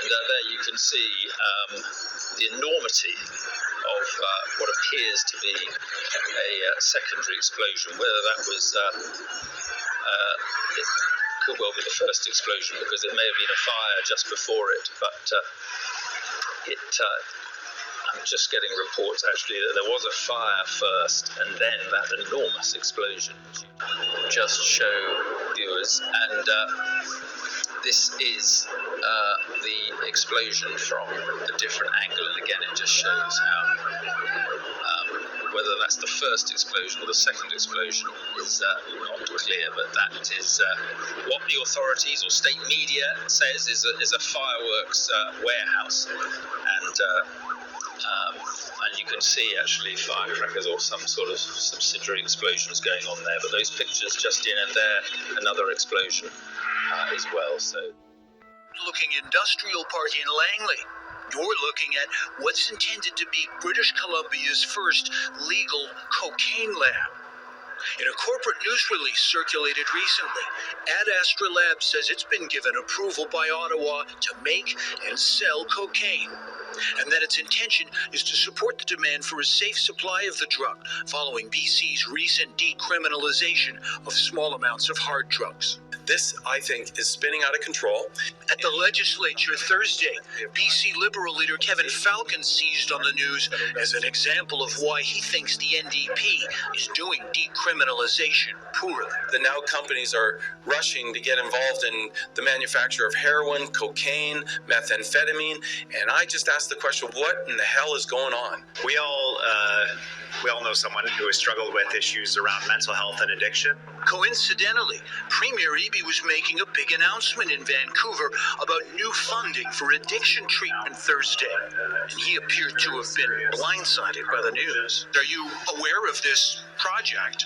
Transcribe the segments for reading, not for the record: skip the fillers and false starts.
there you can see the enormity of what appears to be a secondary explosion. Whether that was, it could well be the first explosion, because it may have been a fire just before it, but I'm just getting reports actually that there was a fire first and then that enormous explosion. Just show viewers, and this is the explosion from a different angle, and again it just shows how whether that's the first explosion or the second explosion is not clear, but that is what the authorities or state media says is a fireworks warehouse, and you can see actually firecrackers or some sort of subsidiary explosions going on there, but those pictures just in, and there another explosion as well. So, looking industrial park in Langley, you're looking at what's intended to be British Columbia's first legal cocaine lab. In a corporate news release circulated recently, Ad Astra Labs says it's been given approval by Ottawa to make and sell cocaine, and that its intention is to support the demand for a safe supply of the drug following BC's recent decriminalization of small amounts of hard drugs. This, I think, is spinning out of control. At the legislature Thursday, BC Liberal leader Kevin Falcon seized on the news as an example of why he thinks the NDP is doing decriminalization poorly. The now companies are rushing to get involved in the manufacture of heroin, cocaine, methamphetamine, and I just asked the question, what in the hell is going on? We all know someone who has struggled with issues around mental health and addiction. Coincidentally, Premier Eby was making a big announcement in Vancouver about new funding for addiction treatment Thursday, and he appeared to have been blindsided by the news. Are you aware of this project?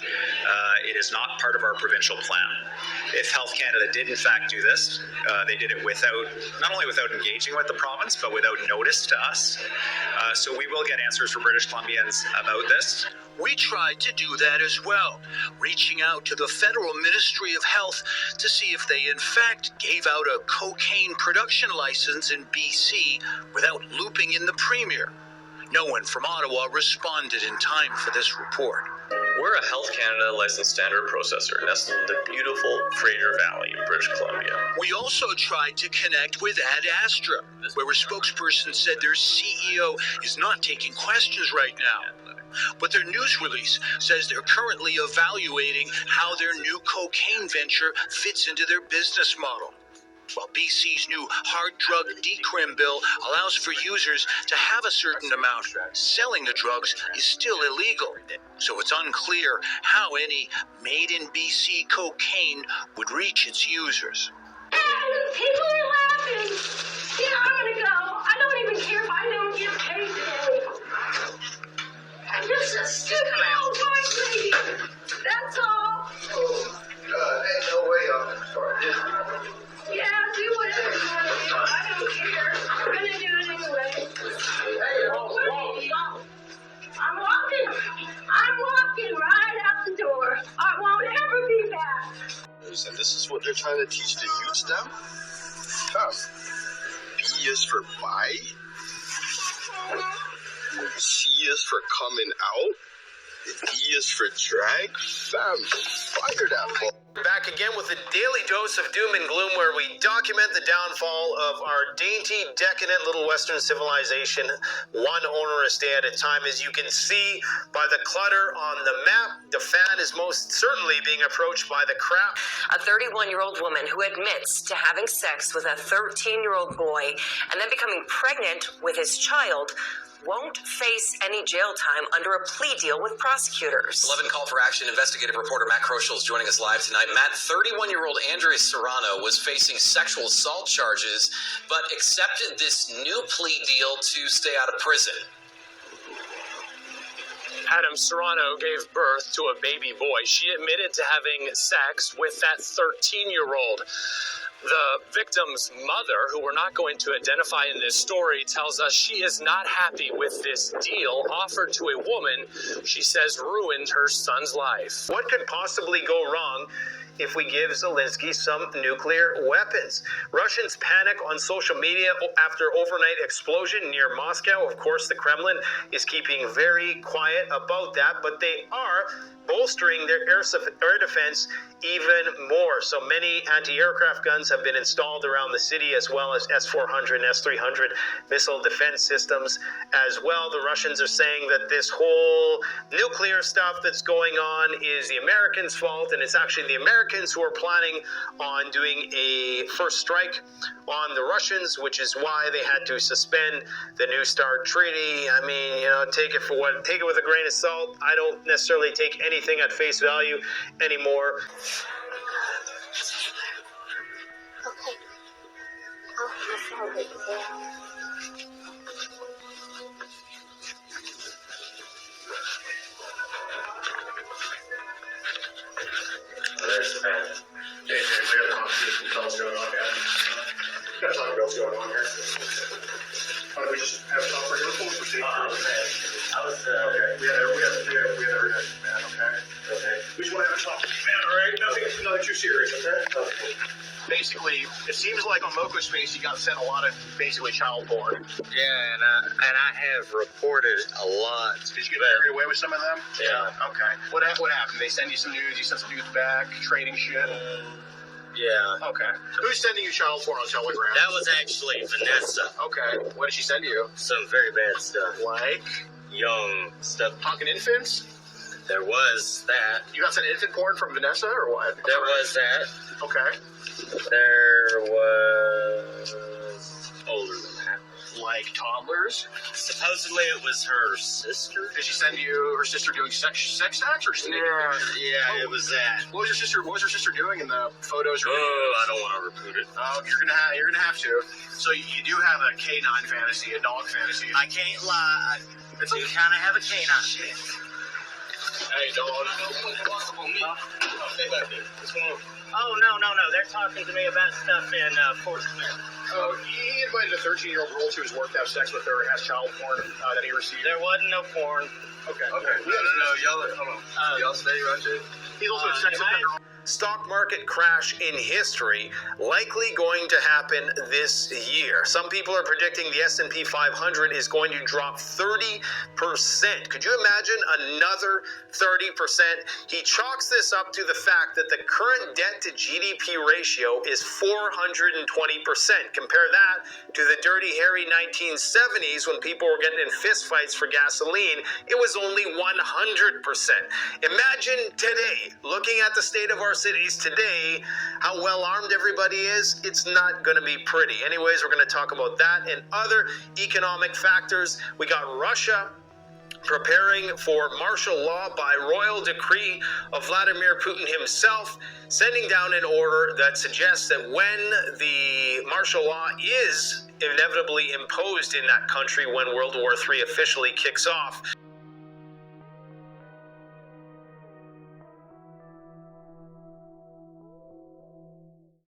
It is not part of our provincial plan. If Health Canada did in fact do this, they did it not only without engaging with the province, but without notice to us. So we will get answers from British Columbians about this. We tried to do that as well, reaching out to the Federal Ministry of Health to see if they in fact gave out a cocaine production license in BC without looping in the Premier. No one from Ottawa responded in time for this report. We're a Health Canada licensed standard processor nestled in the beautiful Fraser Valley in British Columbia. We also tried to connect with Ad Astra, where a spokesperson said their CEO is not taking questions right now. But their news release says they're currently evaluating how their new cocaine venture fits into their business model. While BC's new hard drug decrim bill allows for users to have a certain amount, selling the drugs is still illegal. So it's unclear how any made in BC cocaine would reach its users. People are laughing. Yeah, I'm gonna go. I don't even care if I don't get paid today. I'm just a stupid old white lady. That's all. Oh, ain't no way I'm sorry. Yeah, do whatever you want to do. I don't care. I'm gonna do it anyway. I'm walking right out the door. I won't ever be back. And this is what they're trying to teach the youths now? B is for buy. C is for coming out. D is for drag. Fam, fire that ball. Back again with a daily dose of doom and gloom, where we document the downfall of our dainty, decadent little Western civilization, one onerous day at a time. As you can see by the clutter on the map, the fan is most certainly being approached by the crap. A 31-year-old woman who admits to having sex with a 13-year-old boy and then becoming pregnant with his child won't face any jail time under a plea deal with prosecutors. 11 Call for Action investigative reporter Matt Kroschel is joining us live tonight. Matt, 31-year-old Andrea Serrano was facing sexual assault charges, but accepted this new plea deal to stay out of prison. Adam Serrano gave birth to a baby boy. She admitted to having sex with that 13-year-old. The victim's mother, who we're not going to identify in this story, tells us she is not happy with this deal offered to a woman she says ruined her son's life. What could possibly go wrong if we give Zelensky some nuclear weapons. Russians panic on social media after overnight explosion near Moscow. Of course, the Kremlin is keeping very quiet about that, but they are bolstering their air defense even more. So many anti-aircraft guns have been installed around the city, as well as S-400 and S-300 missile defense systems as well. The Russians are saying that this whole nuclear stuff that's going on is the Americans' fault, and it's actually the Americans who are planning on doing a first strike on the Russians, which is why they had to suspend the New START treaty. I mean, take it with a grain of salt. I don't necessarily take anything at face value anymore. Okay. I'll have it there. There's the man. JJ, we got a conversation. Tell us what's going on, guys. We got to talk about what's going on here. Why don't we just have a talk for your full procedure? Okay. I was, okay. We had a reaction, man, okay? We just want to have a talk, man, all right? Nothing too serious, okay? Okay. Basically, it seems like on Moko Space you got sent a lot of basically child porn. Yeah, and I have reported a lot. Did you get carried away with some of them? Yeah. Okay. What happened? They send you some news, you sent some news back, trading shit? Yeah. Okay. Who's sending you child porn on Telegram? That was actually Vanessa. Okay. What did she send you? Some very bad stuff. Like? Young stuff. Talking infants? There was that. You got some infant porn from Vanessa or what? There was that. Okay. There was older than that. Like toddlers? Supposedly it was her sister. Did she send you her sister doing sex acts or just naked pictures? Yeah, it was that. What was her sister doing in the photos? I don't want to repeat it. Oh, you're gonna have to. So you do have a canine fantasy, a dog fantasy. I can't lie. I do kind of have a canine shit. Hey, dog. Oh, no. They're talking to me about stuff in Fort Smith. Oh, he invited a 13-year-old girl to his work to have sex with her and has child porn that he received. There wasn't no porn. Okay. Y'all stay right there. He's also a sex offender. Stock market crash in history likely going to happen this year. Some people are predicting the S&P 500 is going to drop 30%. Could you imagine another 30%? He chalks this up to the fact that the current debt to GDP ratio is 420%. Compare that to the dirty, hairy 1970s when people were getting in fistfights for gasoline. It was only 100%. Imagine today, looking at the state of our cities today, how well armed everybody is. It's not going to be pretty. Anyways, we're going to talk about that and other economic factors. We got Russia preparing for martial law by royal decree of Vladimir Putin himself, sending down an order that suggests that when the martial law is inevitably imposed in that country, when World War III officially kicks off,